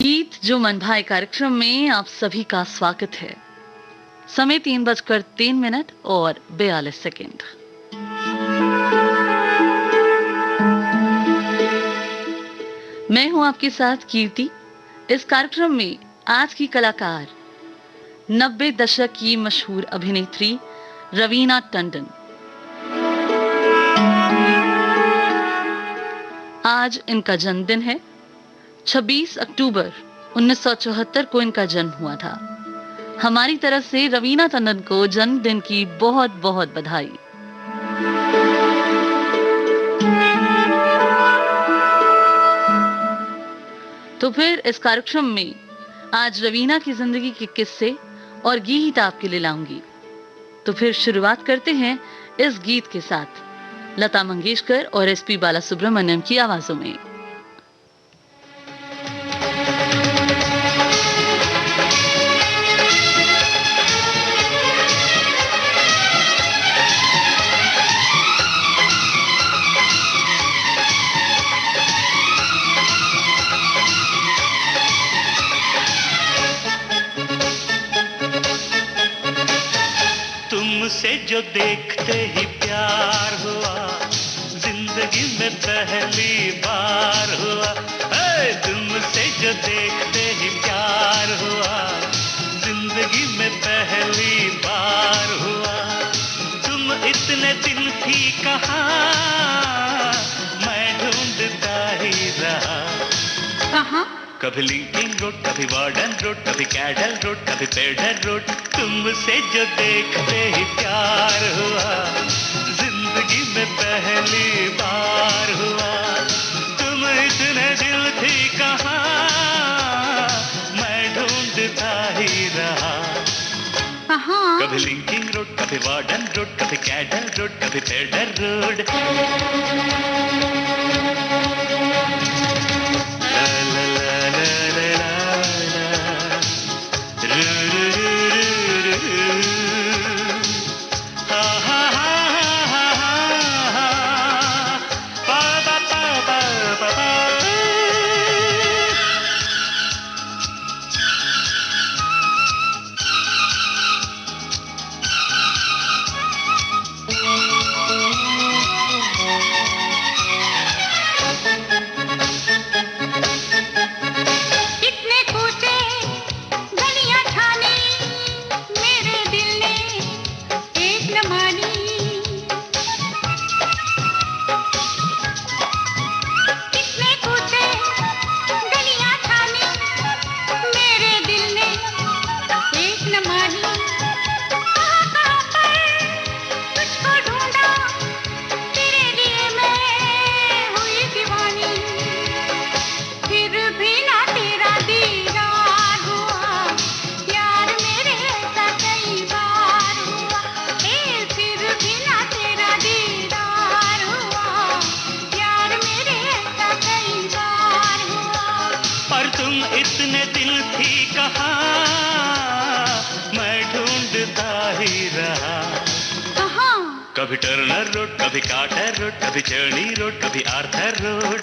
गीत जो मन भाए कार्यक्रम में आप सभी का स्वागत है। समय 3:03 और 42 सेकेंड। मैं हूं आपके साथ कीर्ति। इस कार्यक्रम में आज की कलाकार 90 दशक की मशहूर अभिनेत्री रवीना टंडन। आज इनका जन्मदिन है। 26 अक्टूबर 1974 को इनका जन्म हुआ था। हमारी तरफ से रवीना टंडन को जन्मदिन की बहुत बहुत बधाई। तो फिर इस कार्यक्रम में आज रवीना की जिंदगी के किस्से और गीत आपके लिए लाऊंगी। तो फिर शुरुआत करते हैं इस गीत के साथ, लता मंगेशकर और एसपी बालासुब्रमण्यम की आवाजों में। तुमसे जो देखते ही प्यार हुआ, जिंदगी में पहली बार हुआ। तुमसे जो देखते ही प्यार हुआ, जिंदगी में पहली बार हुआ। तुम इतने दिन थी कहाँ, मैं ढूंढता ही रहा। कहाँ? कभी लिंकिंग रोड, कभी वार्डन रोड, कभी कैडल रोड, कभी पेडल रोड। तुमसे जो देखते ही प्यार हुआ, जिंदगी में पहली बार हुआ। तुम इतने दिल थी कहाँ, मैं ढूंढता ही रहा। कहाँ? कभी लिंकिंग रोड, कभी वार्डन रोड, कभी कैडल रोड, कभी पेडल रोड। इतने दिल थी कहाँ, मैं ढूंढता ही रहा। कभी टर्नर रोड, कभी कार्टर रोड, कभी चर्नी रोड, कभी आर्थर रोड।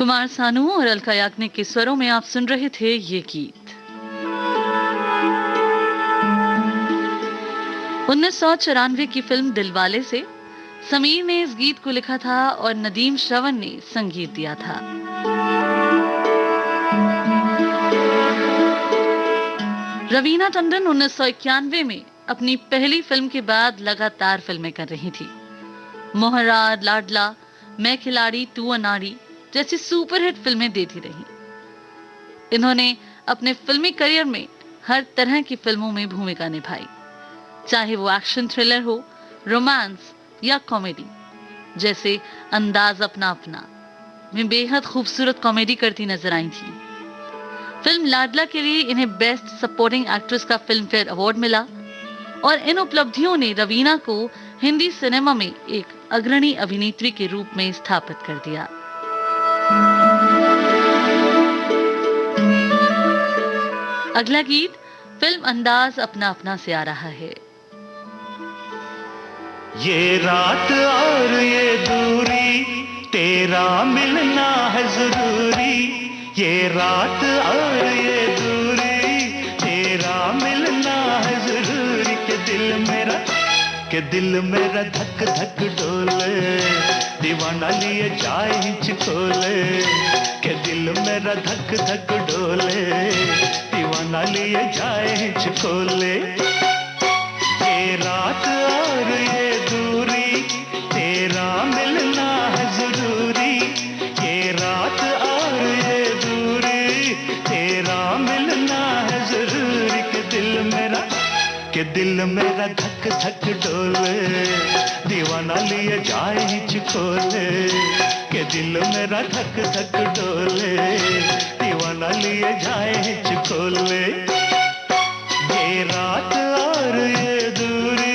कुमार सानू और अलका याग्निक के स्वरों में आप सुन रहे थे ये गीत। 1994 की फिल्म दिलवाले से समीर ने इस गीत को लिखा था और नदीम श्रवण ने संगीत दिया था। रवीना टंडन 1991 में अपनी पहली फिल्म के बाद लगातार फिल्में कर रही थी। मोहरा, लाडला, मैं खिलाड़ी, तू अनाड़ी जैसी सुपरहिट फिल्में देती रही। इन्होंने अपने फिल्मी करियर में हर तरह की फिल्मों में भूमिका निभाई, चाहे वो एक्शन थ्रिलर हो, रोमांस या कॉमेडी। जैसे अंदाज अपना अपना में बेहद खूबसूरत कॉमेडी करती नजर आई थी। फिल्म लाडला के लिए इन्हें बेस्ट सपोर्टिंग एक्ट्रेस का फिल्म फेयर अवार्ड मिला और इन उपलब्धियों ने रवीना को हिंदी सिनेमा में एक अग्रणी अभिनेत्री के रूप में स्थापित कर दिया। अगला गीत फिल्म अंदाज अपना अपना से आ रहा है। ये रात और ये दूरी, तेरा मिलना है जरूरी। ये रात और ये दूरी, तेरा मिलना है जरूरी। के दिल मेरा धक धक डोले, दीवाना लिए जाए हिचकोले। के दिल मेरा धक धक डोले, दीवाना लिए जाए हिचकोले। ये रात और ये दूरी, तेरा मिलना है जरूरी। ये रात और ये दूरी, तेरा मिलना है जरूरी। के दिल मेरा धक धक डोले, दीवाना लिए जाए हिचकोले। के दिल मेरा धक धक डोले, दीवाना लिए जाए हिचकोले। ये रात और ये दूरी।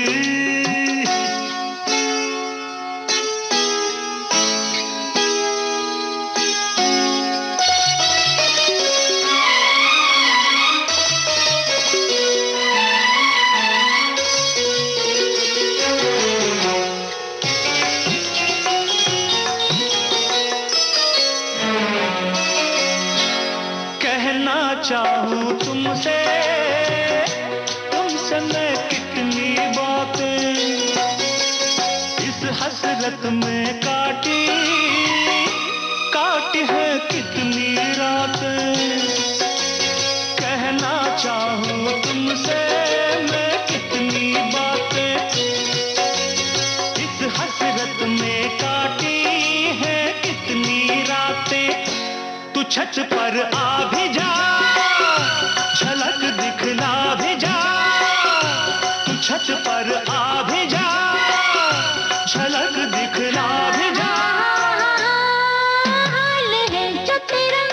चाहूं तुमसे, तुमसे मैं कितनी बातें इस हसरत में काटी, काटी है कितनी रातें। कहना चाहूं तुमसे मैं कितनी बातें इस हसरत में काटी है कितनी रातें। तू छत पर आ भी जा, झलक दिखला भी जा। तू छत पर आ भी जा, झलक दिखला भी जा। हाल है जो तेरा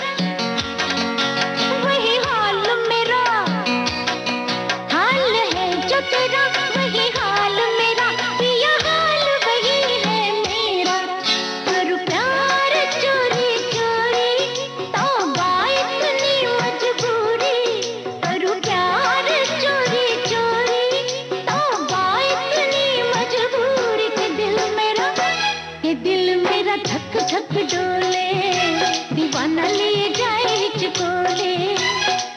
वही हाल मेरा, हाल है जो तेरा वही हाल मेरा। ये हाल वही है मेरा। करूं प्यार चोरी चोरी, तौबा इतनी मजबूरी। करूं प्यार चोरी चोरी, तौबा इतनी मजबूरी। के दिल मेरा धक धक डोले, दीवाना लिए जाए हिचकोले।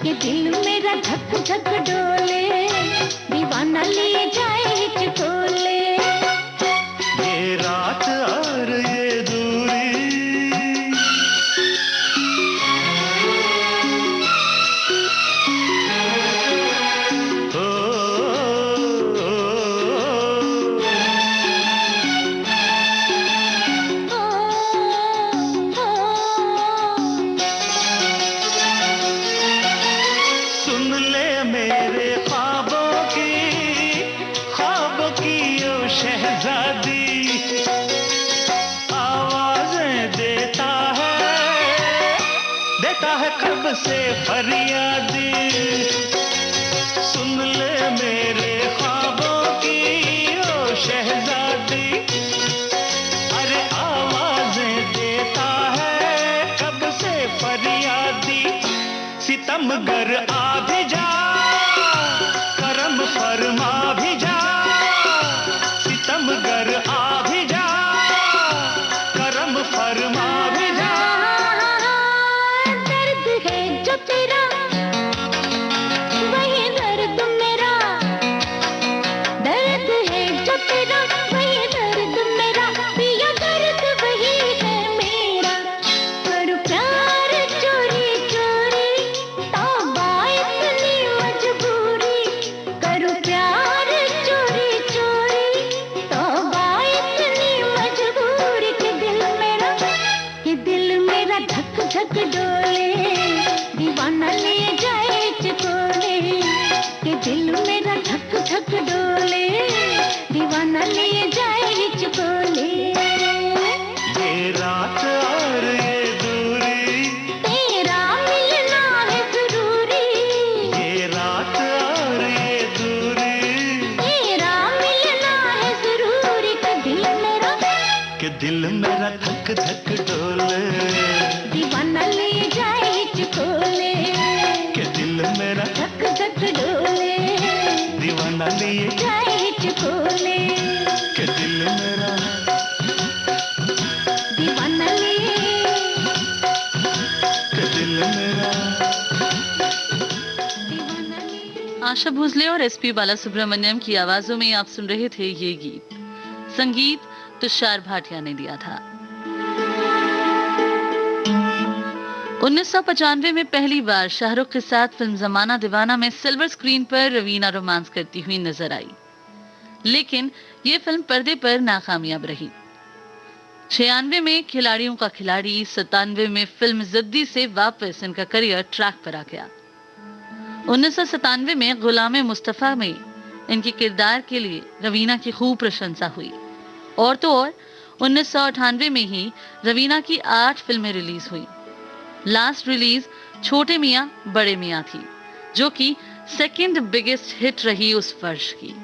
के दिल मेरा धक धक डोले, दीवाना लिए जाए हिचकोले। ये रात और ये दूरी। सुन ले मेरे ख्वाबों की ओ शहजादी। आवाजें देता है कब से फरियादी। सुन ले मेरे ख्वाबों की ओ शहजादी। अरे आवाजें देता है कब से फरियादी। सितमगर आ भी जा, करम फरमा भी जा। सितमगर आ भी जा, करम फरमा भी जा। दिल मेरा धक धक डोले, दीवाना ले जाए हिचकोले, के दिल मेरा धक धक डोले, दीवाना लिए जाए हिचकोले, के दिल मेरा दीवाना ले, के दिल मेरा। दीवाना ले। आशा भोसले और एसपी बालासुब्रमण्यम की आवाजों में आप सुन रहे थे ये गीत। संगीत तुषार भाटिया ने दिया था। 1995 में पहली बार शाहरुख के साथ फिल्म जमाना दीवाना में सिल्वर स्क्रीन पर रवीना रोमांस करती हुई नजर आई, लेकिन ये फिल्म पर्दे पर नाकामयाब रही। 96 में खिलाड़ियों का खिलाड़ी, 97 में फिल्म जिद्दी से वापस इनका करियर ट्रैक पर आ गया। 1997 में गुलाम मुस्तफा में इनके किरदार के लिए रवीना की खूब प्रशंसा हुई। और तो और 1998 में ही रवीना की 8 फिल्में रिलीज हुई। लास्ट रिलीज छोटे मियां बड़े मियां थी, जो कि सेकंड बिगेस्ट हिट रही उस वर्ष की।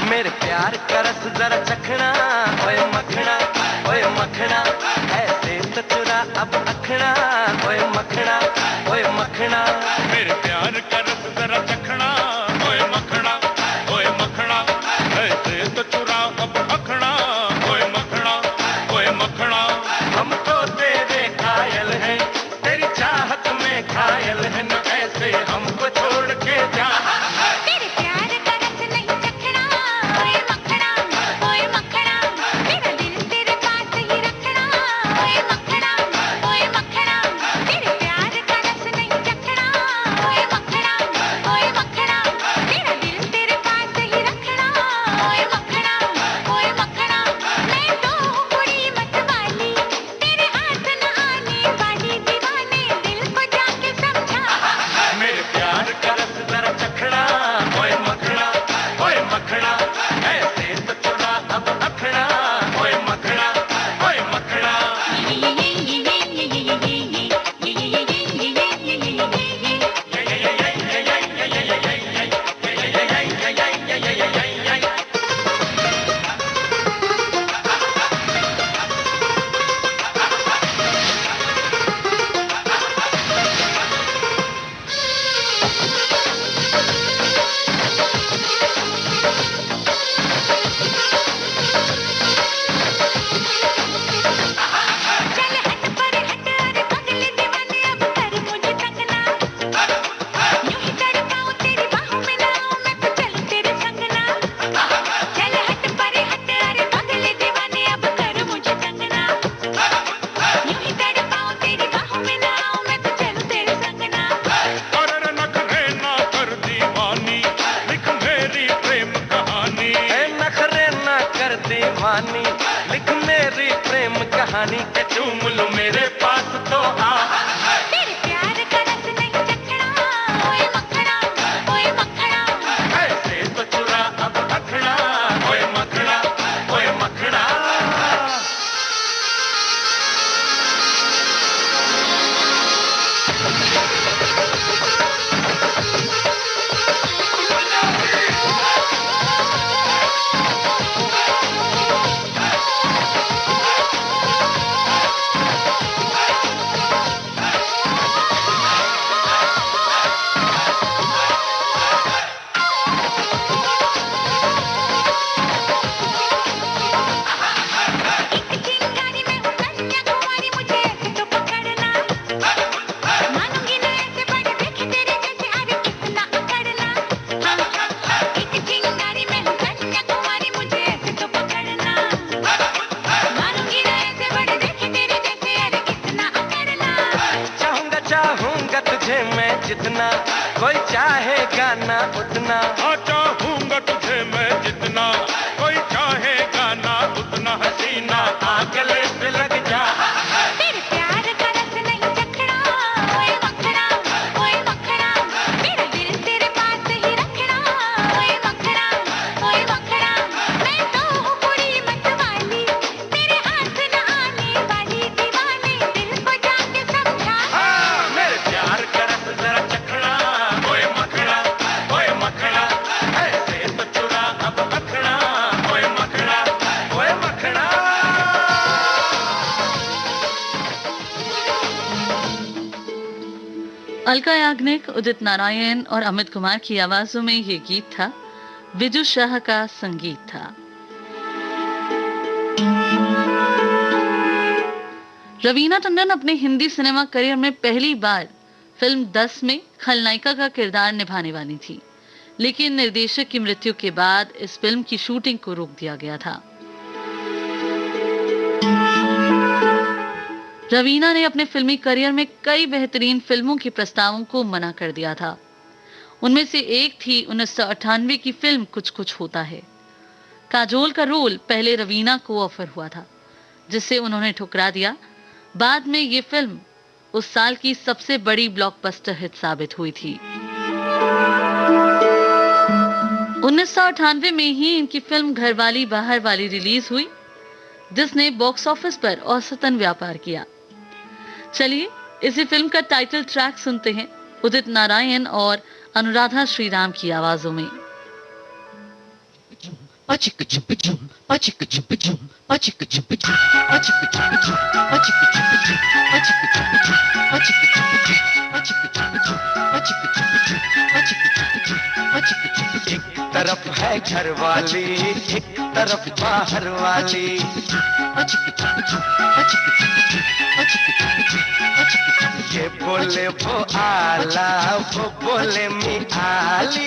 मेरे प्यार का रस जरा चखना, ओए मखना, ओए मखना, ऐसे तो चुरा अब अखना, ओए मखना, ओए मखना। मेरे प्यार का रस जरा चखना, ओए मखना, ओए मखना, ऐसे तो चुरा अब अखना, ओए मखना, ओए मखना। हम तो तेरे घायल हैं, तेरी चाहत में घायल हैं, न ऐसे हमको छोड़ के जा। तेरे प्यार का रस नहीं चखना, ओए मखना, ओए मखना, मेरा दिल तेरे पास ही रखना, ओए मखना, ओए मखना। तेरे प्यार का रस नहीं चखना, ओए मखना, ओए मखना, मेरा दिल तेरे पास ही रखना, ओए मखना, ओए मखना। मैं तो हूँ बुरी मत वाली, तेरे हाथ न आने वाली, दीवाने दिल को जाके समझा। मेरे प्यार का रस जरा चखना, ओए मखना, ओए मखना, ऐसे तो चुरा अब अखना, ओए मखना, ओए मखना। चल हट पर हट, अरे पगले दीवाने अब कर मुझे तंग ना। यूं ही तड़पाऊं तेरी बाहों में ना आऊं मैं तो चलूं तेरे संग ना। चल हट पर हट, अरे पगले दीवाने अब कर मुझे तंग ना। यूं ही तड़पाऊं तेरी बाहों में ना आऊं मैं तो चलूं तेरे संग ना। अरे नखरे ना कर दीवानी, लिख मेरी प्रेम कहानी। ए नखरे ना कर दीवानी, लिख मेरी प्रेम कहानी, के चूम लो मेरे पास तो आ। तेरे प्यार का रस नहीं चखना, ओए मखना, ओए मखना। ऐसे तो चुरा अब अखना, ओए मखना, ओए मखना। जितना, कोई चाहे गाना उतना। हाँ चाहूंगा तुझे मैं जितना, कोई चाहे गाना उतना। हसीना आ गले पे लग जा। तेरे प्यार का रस नहीं चखना, ओए मखना, ओए मखना। मेरा दिल तेरे पास ही रखना, ओए मखना, ओए मखना। मैं तो हूँ कुड़ी मतवाली, तेरे हाथ न आने वाली दीवानी। दिल को जाके समझा। हाँ, मेरे प्यार का रस जरा चखना, ओए मखना, ओए मखना। ऐसे तो चुरा अब अखना, ओए मखना, ओए मखना। अलका याग्निक, उदित नारायण और अमित कुमार की आवाजों में ये गीत था। विजू शाह का संगीत था। रवीना टंडन अपने हिंदी सिनेमा करियर में पहली बार फिल्म 10 में खलनायिका का किरदार निभाने वाली थी, लेकिन निर्देशक की मृत्यु के बाद इस फिल्म की शूटिंग को रोक दिया गया था। रवीना ने अपने फिल्मी करियर में कई बेहतरीन फिल्मों के प्रस्तावों को मना कर दिया था। उनमें से एक थी 1998 की फिल्म कुछ कुछ होता है। काजोल का रोल पहले रवीना को ऑफर हुआ था, जिसे उन्होंने ठुकरा दिया। बाद में ये फिल्म उस साल की सबसे बड़ी ब्लॉकबस्टर हिट साबित हुई थी। 1998 में ही इनकी फिल्म घरवाली बाहर वाली रिलीज हुई, जिसने बॉक्स ऑफिस पर औसतन व्यापार किया। चलिए इसी फिल्म का टाइटल ट्रैक सुनते हैं उदित नारायण और अनुराधा श्रीराम की आवाजों में। एक तरफ है घर वाली, एक तरफ बाहर वाली। ये बोले वो आला, वो बोले मी आली।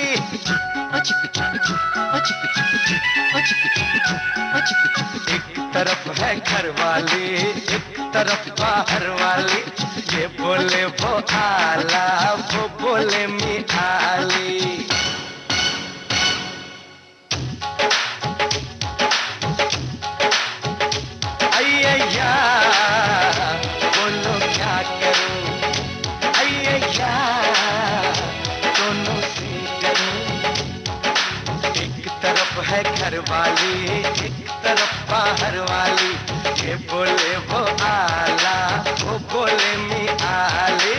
एक तरफ है घर वाली, एक तरफ बाहर वाली। ये बोले वो आला, वो बोले मी आली। अय्या बोलो क्या करूं, अय्या दोनों से डरूं। एक तरफ है घर वाली, एक तरफ बाहर वाली। ये बोले वो आला, वो बोले मी आली।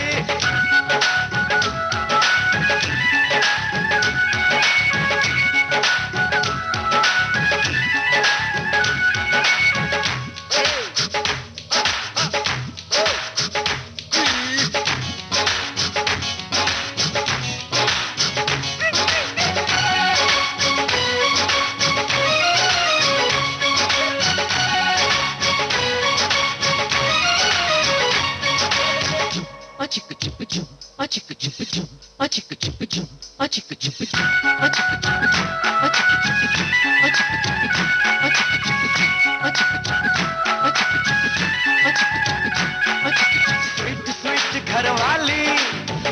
स्वीट स्वीट घर वाली,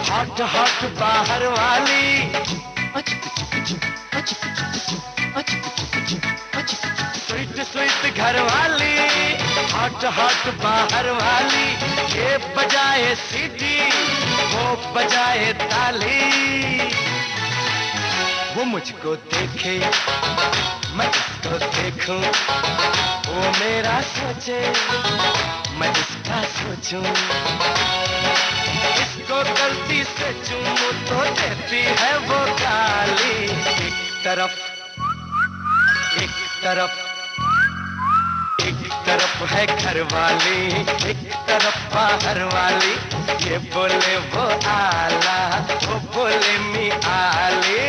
हॉट हॉट बाहर वाली। स्वीट स्वीट घर वाली, हॉट हॉट बाहर वाली। ये बजाए सीटी, वो बजाए ताली। वो मुझको देखे, मैं इसको देखूं। वो मेरा सोचे, मैं इसका सोचूं। इसको गलती से चूमूं तो देती है वो गाली। एक तरफ, एक तरफ, एक तरफ है घर वाली, एक तरफ बाहर वाली। ये बोले वो आला, वो बोले मी आली।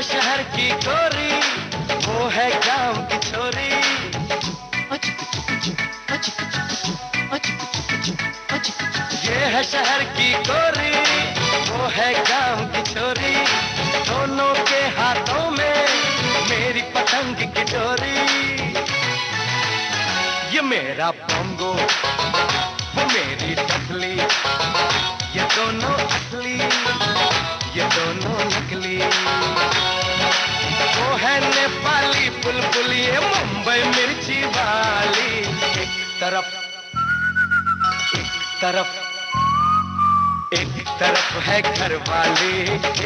है शहर की गोरी, वो है गांव की छोरी। ये है शहर की गोरी, वो है गांव की छोरी। दोनों के हाथों में मेरी पतंग की डोरी। ये मेरा बोंगो, वो मेरी डफली, ये दोनों असली, ये दोनों नकली। वो है नेपाली बुलबुल, ये मुंबई मिर्ची वाली। एक तरफ एक तरफ है घर वाली,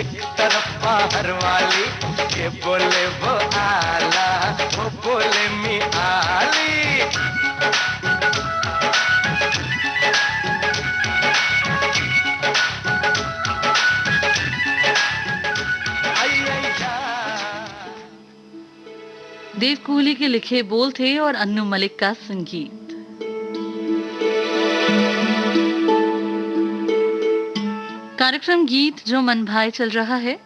एक तरफ बाहर वाली। ये बोले वो आला, वो बोले मी आली। देव कोहली के लिखे बोल थे और अन्नू मलिक का संगीत। कार्यक्रम गीत जो मन भाए चल रहा है।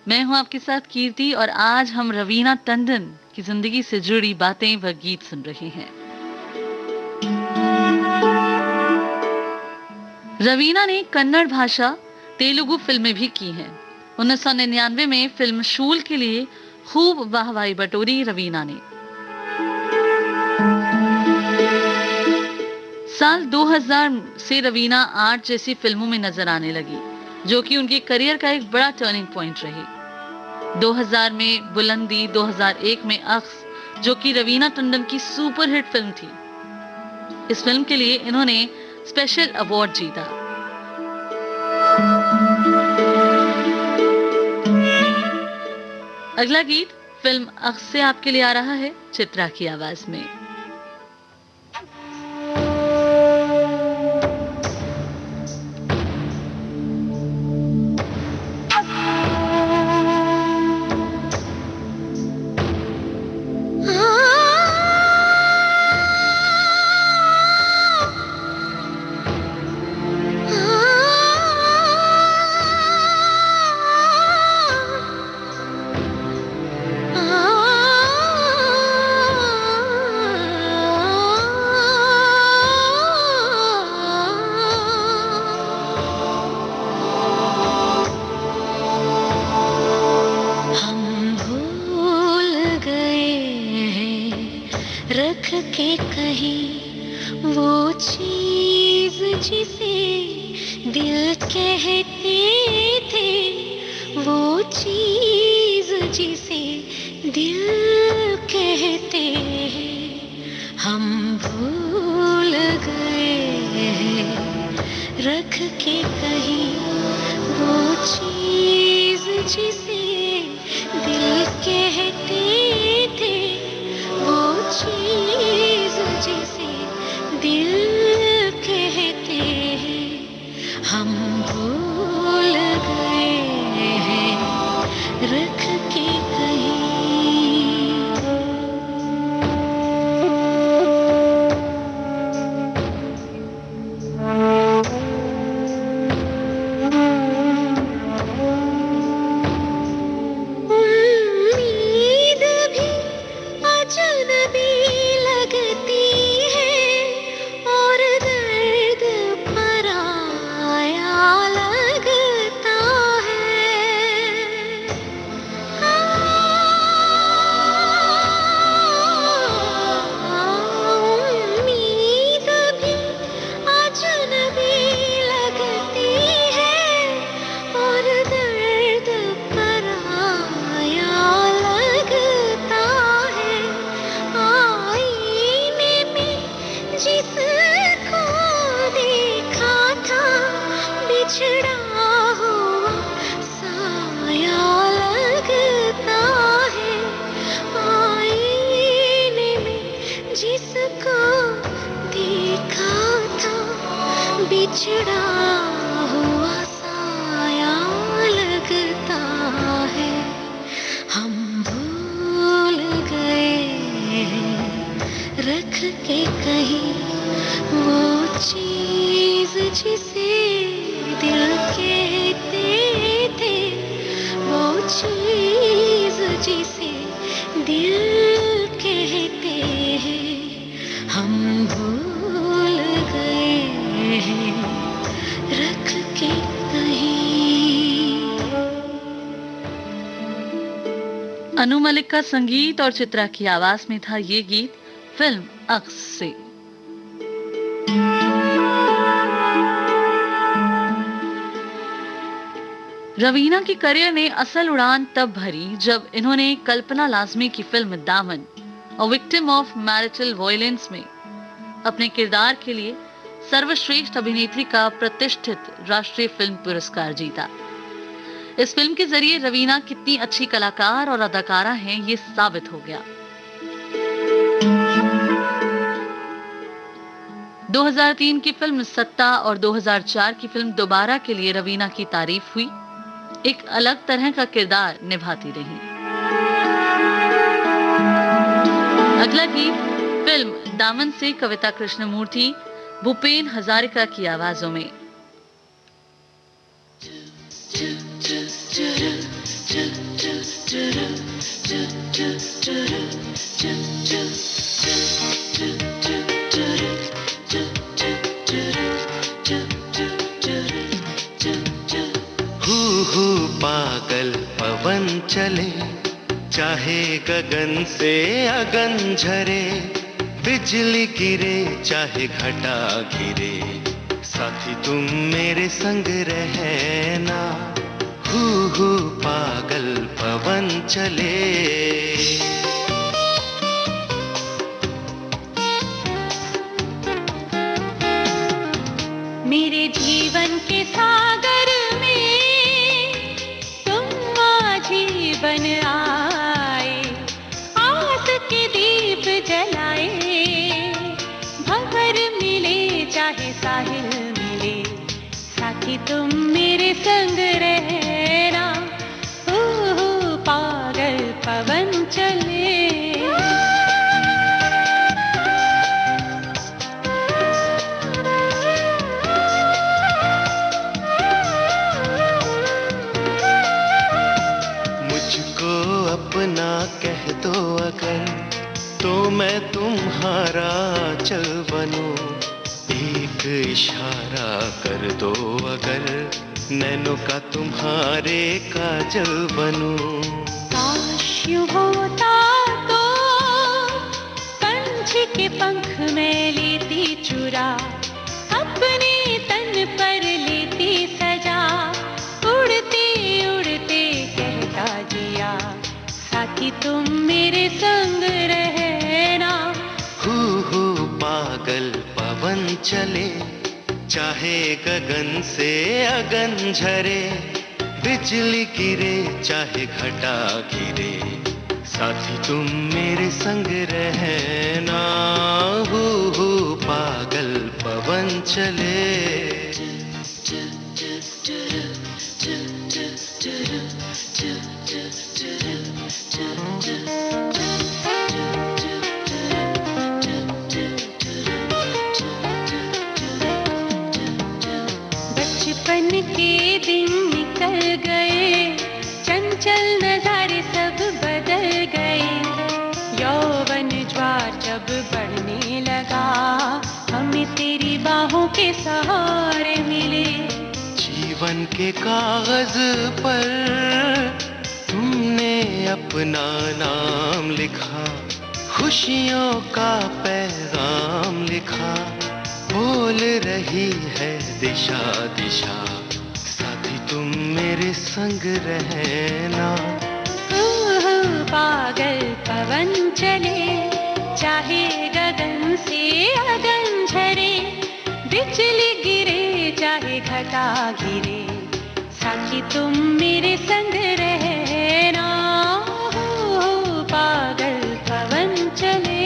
मैं हूं आपके साथ कीर्ति और आज हम रवीना टंडन की जिंदगी से जुड़ी बातें व गीत सुन रहे हैं। रवीना ने कन्नड़ भाषा तेलुगु फिल्में भी की हैं। 1999 में फिल्म शूल के लिए खूब वाहवाही बटोरी रवीना ने। साल 2000 से रवीना आर्ट जैसी फिल्मों में नजर आने लगी, जो कि उनके करियर का एक बड़ा टर्निंग पॉइंट रही। 2000 में बुलंदी, 2001 में अक्स, जो कि रवीना टंडन की सुपरहिट फिल्म थी। इस फिल्म के लिए इन्होंने स्पेशल अवार्ड जीता। अगला गीत फिल्म अक्स से आपके लिए आ रहा है, चित्रा की आवाज में। चीज अनु मलिक का संगीत और चित्रा की आवाज में था ये गीत फिल्म अक्स से। रवीना की करियर ने असल उड़ान तब भरी जब इन्होंने कल्पना लाजमी की फिल्म दामन और विक्टिम ऑफ मैरिटल वायलेंस में अपने किरदार के लिए सर्वश्रेष्ठ अभिनेत्री का प्रतिष्ठित राष्ट्रीय फिल्म पुरस्कार जीता। इस फिल्म के जरिए रवीना कितनी अच्छी कलाकार और अदाकारा हैं ये साबित हो गया। 2003 की फिल्म सत्ता और 2004 की फिल्म दोबारा के लिए रवीना की तारीफ हुई। एक अलग तरह का किरदार निभाती रही। अगला गीत फिल्म दामन से कविता कृष्णमूर्ति, भूपेन हजारिका की आवाजों में। पागल पवन चले, चाहे गगन से अगन झरे, बिजली गिरे चाहे घटा घिरे, साथी तुम मेरे संग रहना। हू पागल पवन चले। मेरे जीवन के सागर में तुम माझी बन आए, आस के दीप जलाए, भंवर मिले चाहे साहिल मिले, साथी तुम मेरे संग रहना। पागल पवन चले। अपना कह दो अगर, तो मैं तुम्हारा चल बनूं। एक इशारा कर दो अगर, नैनों का तुम्हारे काजल बनूं। काश यूं होता तो पंछी के पंख में लेती चुरा, अपने तन पर लेती सजा, उड़ते उड़ते कहता जिया, साथी तुम मेरे संग रहना। हू पागल पवन चले, चाहे गगन से अगन झरे, बिजली गिरे चाहे घटा गिरे, साथी तुम मेरे संग रहना। हू पागल पवन चले। बचपन के दिन निकल गए, चंचल नजारे सब बदल गए, यौवन ज्वार जब बढ़ने लगा, हमें तेरी बाहों के सहारे मिले। जीवन के कागज पर तुमने अपना नाम लिखा, खुशियों का पैगाम लिखा, बोल रही है दिशा दिशा, साथी तुम मेरे संग रहना। पागल पवन चले, चाहे गगन से अगन झरे, बिजली गिरे चाहे घटा गिरे, साथी तुम मेरे संग रहना। पागल पवन चले।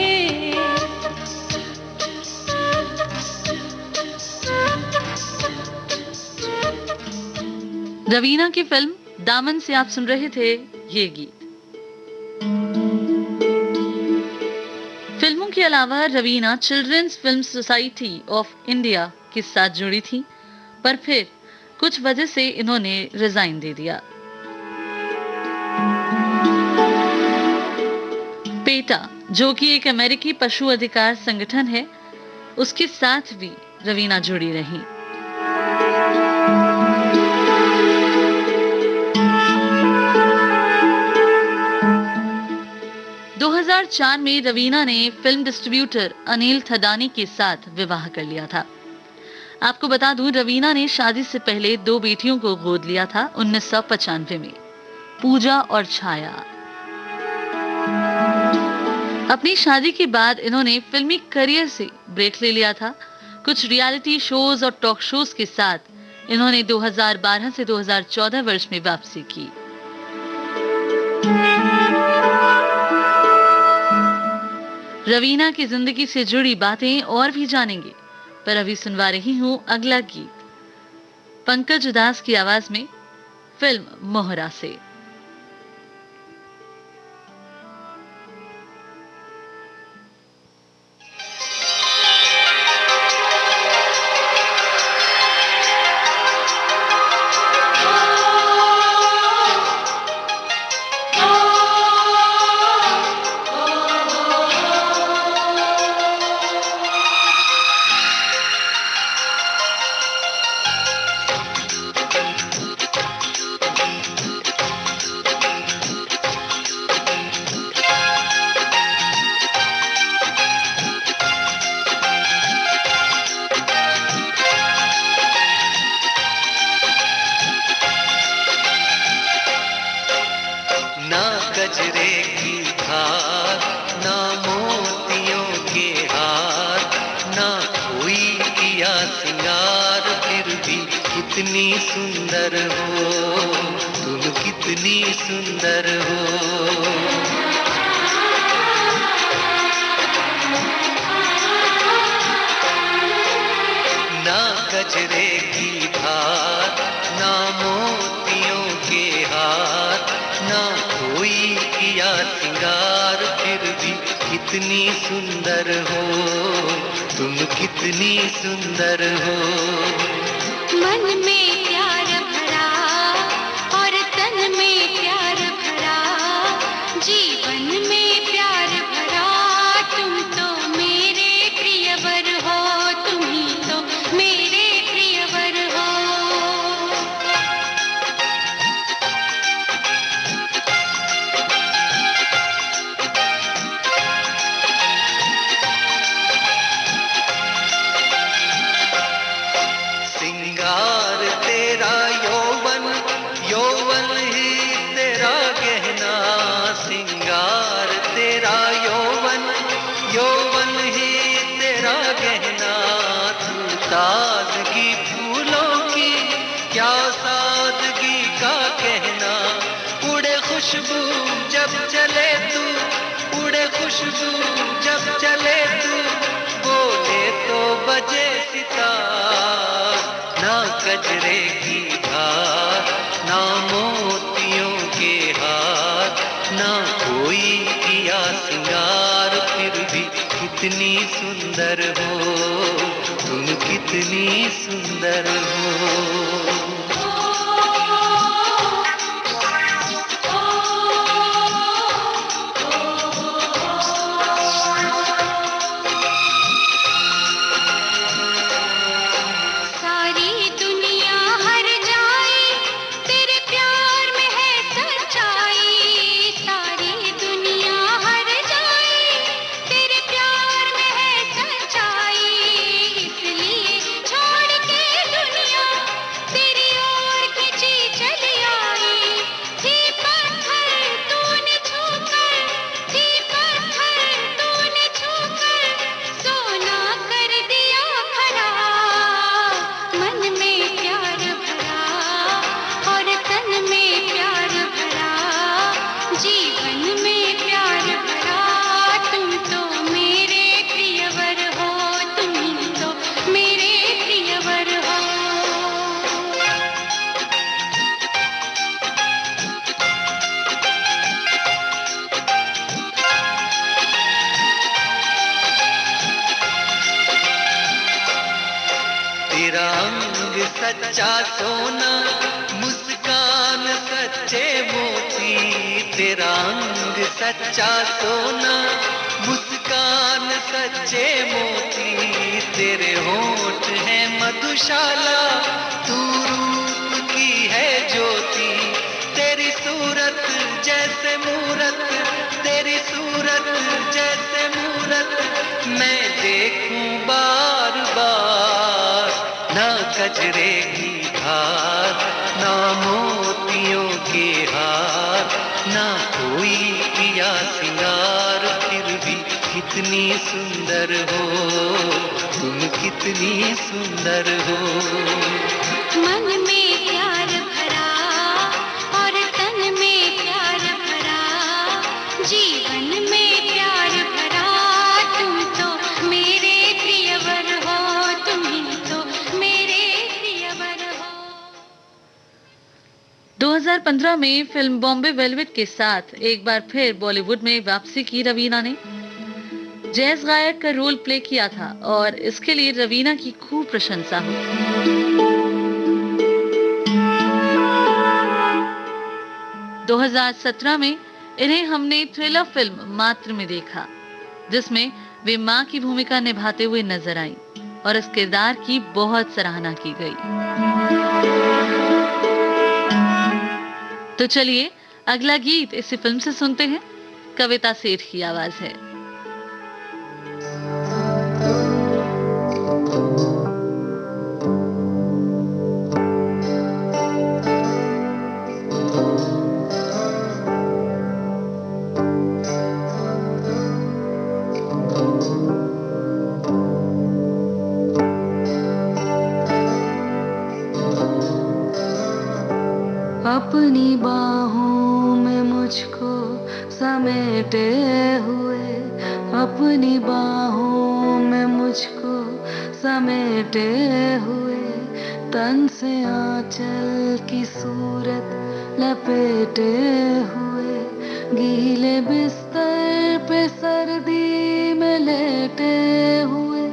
रवीना की फिल्म दामन से आप सुन रहे थे ये गीत। फिल्मों के अलावा Raveena Children's Film Society of India के साथ जुड़ी थी, पर फिर कुछ वजह से इन्होंने रिजाइन दे दिया। पेटा, जो कि एक अमेरिकी पशु अधिकार संगठन है, उसके साथ भी रवीना जुड़ी रही। 2004 में रवीना ने फिल्म डिस्ट्रीब्यूटर अनिल थदानी के साथ विवाह कर लिया था। आपको बता दूं, रवीना ने शादी से पहले 2 बेटियों को गोद लिया था 1995 में, पूजा और छाया। अपनी शादी के बाद इन्होंने फिल्मी करियर से ब्रेक ले लिया था। कुछ रियलिटी शोज और टॉक शोज के साथ इन्होंने 2012 से 2014 वर्ष में वापसी की। रवीना की जिंदगी से जुड़ी बातें और भी जानेंगे, पर अभी सुनवा रही हूं अगला गीत पंकज उदास की आवाज में, फिल्म मोहरा से। गजरे की धार, ना मोतियों के हार, ना कोई किया सिंगार, फिर भी कितनी सुंदर हो तुम, कितनी सुंदर हो। ना गजरे की धार, ना मोतियों के हार, ना कोई किया सिंगार, फिर भी कितनी सुंदर हो तुम, कितनी सुंदर हो। मन में प्यार भरा और तन में प्यार भरा, जीवन में प्यार भरा, तुम तो मेरे प्रियवर हो, तुम ही तो मेरे प्रियवर हो। सिंगार तेरा यौवन, यौवन ही तेरा गहना, सिंगार तेरा यौवन, यौवन ही तेरा गहना। तू ताजगी फूलों की, क्या सादगी का कहना, उड़े खुशबू जब चले तू, उड़े खुशबू जब चले तू, बोले तो बजे सितार। ना गजरे की धार, ना मोतियों के हार, ना कोई किया सिंगार, फिर भी कितनी सुंदर हो तुम, कितनी सुंदर हो। सारी दुनिया हर जाए, तेरे प्यार में है सच्चाई, सारी दुनिया हर जाए, तेरे प्यार में है सच्चाई, इसलिए छोड़ के दुनिया तेरी ओर खिंची चली आई। थी पत्थर तूने छूकर, थी पत्थर तूने छूकर, सोना कर दिया खड़ा। मन में प्यार भरा और तन में प्यार भरा, जीवन में प्यार भरा, तुम तो मेरे प्रियवर हो, तुम ही तो मेरे प्रियवर हो। तेरा अंग सच्चा सोना, मुस्कान सच्चे मोती, तेरा अंग सच्चा सोना, मुस्कान सच्चे मोती, तेरे होठ है मधुशाला, तू रूप की है ज्योति, तेरी सूरत जैसे मूरत, तेरी तेरी सूरत जैसे मूरत मैं देखूं बार बार, ना कजरे की धार, ना मोतियों के हार, ना कोई किया सिंगार, फिर भी कितनी सुंदर हो तुम, कितनी सुंदर हो। मन में प्यार भरा और तन में प्यार भरा, जीवन में प्यार भरा, तुम तो मेरे प्रियवर हो, तुम ही तो मेरे प्रियवर हो। 2015 में फिल्म बॉम्बे वेलवेट के साथ एक बार फिर बॉलीवुड में वापसी की रवीना ने जैज गायक का रोल प्ले किया था और इसके लिए रवीना की खूब प्रशंसा हुई। 2017 में इन्हें हमने थ्रिलर फिल्म मात्र में देखा, जिसमें वे मां की भूमिका निभाते हुए नजर आई और इस किरदार की बहुत सराहना की गई। तो चलिए अगला गीत इसी फिल्म से सुनते हैं। कविता सेठ की आवाज है। अपनी बाहों में मुझको समेटे हुए, अपनी बाहों में मुझको समेटे हुए, तन से आंचल की सूरत लपेटे हुए, गीले बिस्तर पे सर्दी में लेटे हुए,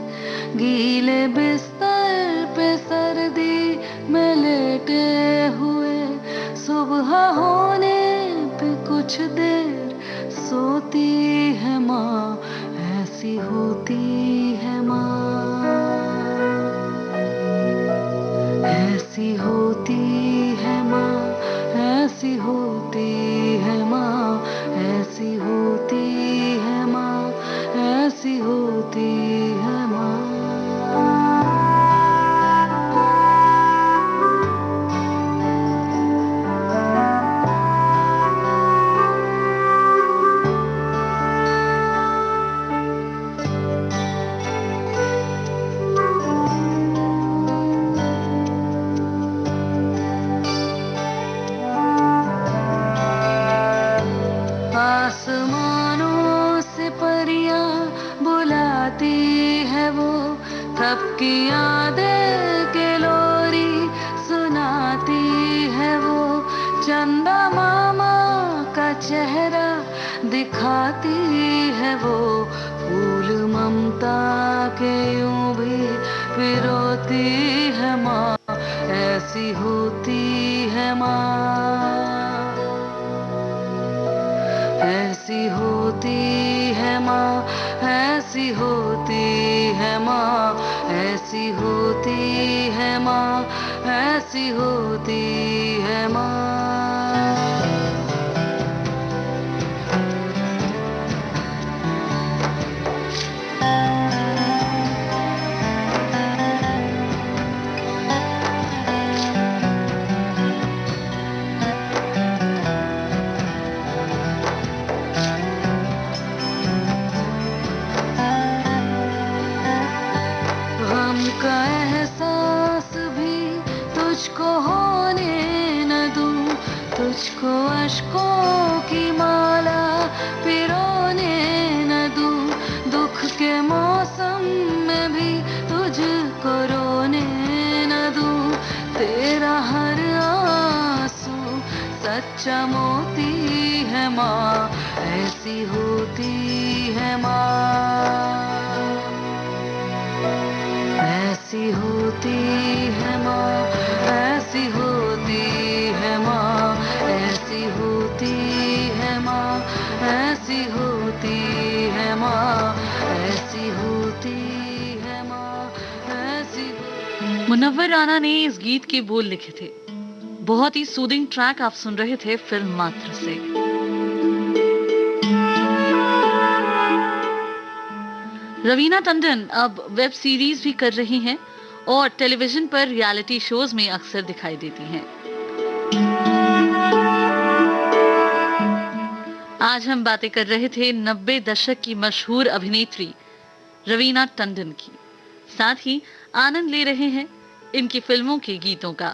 गीले बिस्तर पे सर्दी में लेटे हुए, सुबह होने पे कुछ देर सोती है माँ, ऐसी होती है माँ, ऐसी होती है माँ, ऐसी होती है माँ, ऐसी होती है माँ, ऐसी होती है माँ। आसमानों से परियां बुलाती है वो, कब की यादें के लोरी सुनाती है वो, चंदा मामा का चेहरा दिखाती है वो, फूल ममता के यूं भी पिरोती है माँ, ऐसी होती है माँ, ऐसी होती है माँ, ऐसी होती है माँ, ऐसी होती है माँ, ऐसी होती है माँ। का एहसास भी तुझको होने न दूं, तुझको अश्कों की माला पिरोने न दूं, दुख के मौसम में भी तुझको रोने न दूं, तेरा हर आंसू सच्चा मोती है माँ, ऐसी होती है माँ, ऐसी होती है माँ, ऐसी होती है माँ, ऐसी होती है माँ, ऐसी होती है माँ, ऐसी होती है माँ, ऐसी। मुनव्वर राना ने इस गीत के बोल लिखे थे। बहुत ही सूदिंग ट्रैक आप सुन रहे थे फिल्म मात्र से। रवीना टंडन अब वेब सीरीज भी कर रही हैं और टेलीविजन पर रियलिटी शोज में अक्सर दिखाई देती हैं। आज हम बातें कर रहे थे 90 दशक की मशहूर अभिनेत्री रवीना टंडन की, साथ ही आनंद ले रहे हैं इनकी फिल्मों के गीतों का।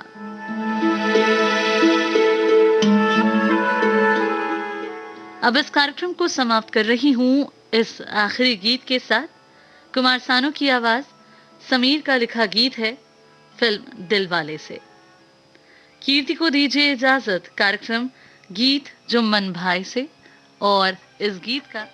अब इस कार्यक्रम को समाप्त कर रही हूं इस आखिरी गीत के साथ। कुमार सानू की आवाज, समीर का लिखा गीत है फिल्म दिलवाले से। कीर्ति को दीजिए इजाजत कार्यक्रम गीत जो मन भाई से, और इस गीत का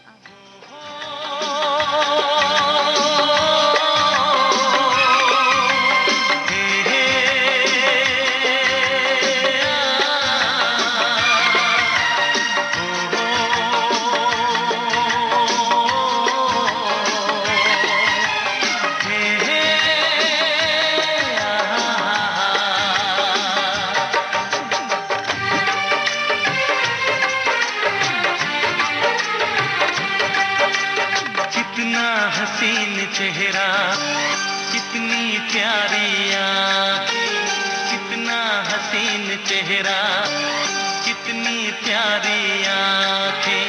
चेहरा, कितनी प्यारी आँखें, कितना हसीन चेहरा, कितनी प्यारी आँखें,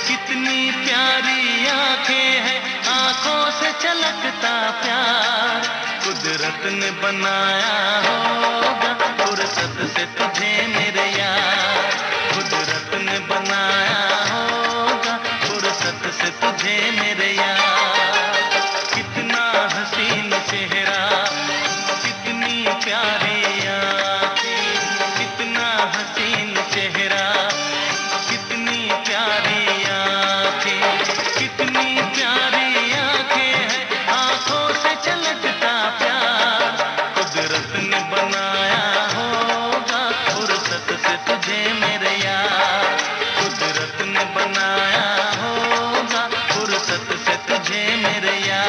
कितनी प्यारी आँखें हैं, आँखों से छलकता प्यार कुदरत ने बनाया होगा, फुर्सत से तुझे मेरे यार, कुदरत ने बनाया होगा, फुर्सत से तुझे मेरे यार। चेहरा, कितनी प्यारी आँखें, कितना हसीन चेहरा, कितनी प्यारी आँखें, कितनी प्यारी आँखें हैं, आँखों से छलकता प्यार कुदरत ने बनाया होगा, फुर्सत से तुझे मेरे यार, कुदरत ने बनाया होगा, फुर्सत से तुझे मेरे यार।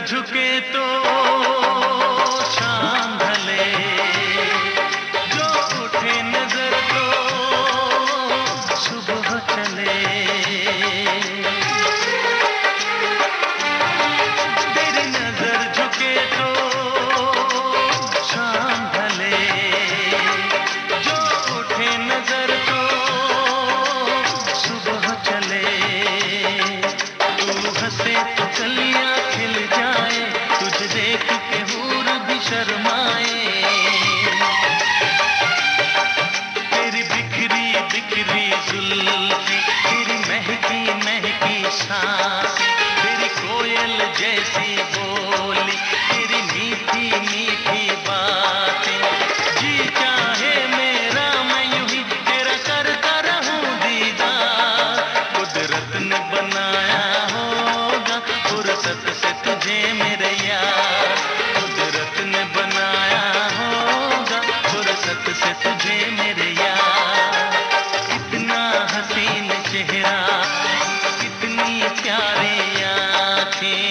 झुके तो शाम ढले, जो उठे नजर तो सुबह चले, तेरी नजर झुके तो शाम ढले, जो उठे नजर तो सुबह चले, तू हंसे तो चलिया खिल जाए, तुझे देख के हूर भी शर्माए, तेरी बिखरी बिखरी जुल्फी, तेरी महकी महकी सांसें, तेरी कोयल जैसी बोली, तेरी मीठी मीठी बातें, जी चाहे मेरा मैं यूं ही तेरा करता रहूं दीदार, कुदरत ने बनाया होगा, फुर्सत से तुझे मेरे यार, कुदरत ने बनाया होगा, फुर्सत से तुझे मेरे यार। कितना हसीन चेहरा, कितनी प्यारी आँखें,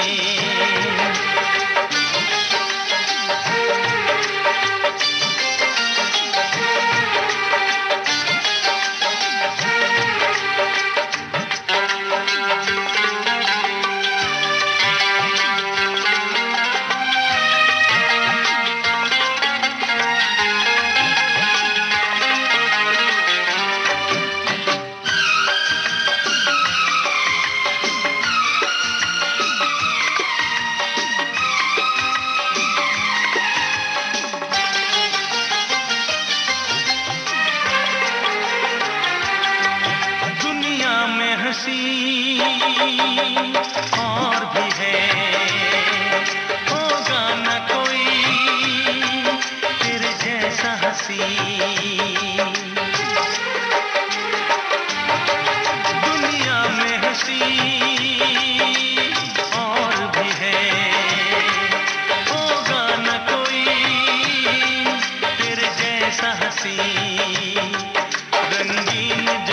और भी है, होगा न कोई तेरे जैसा हंसी, दुनिया में हंसी रंगीन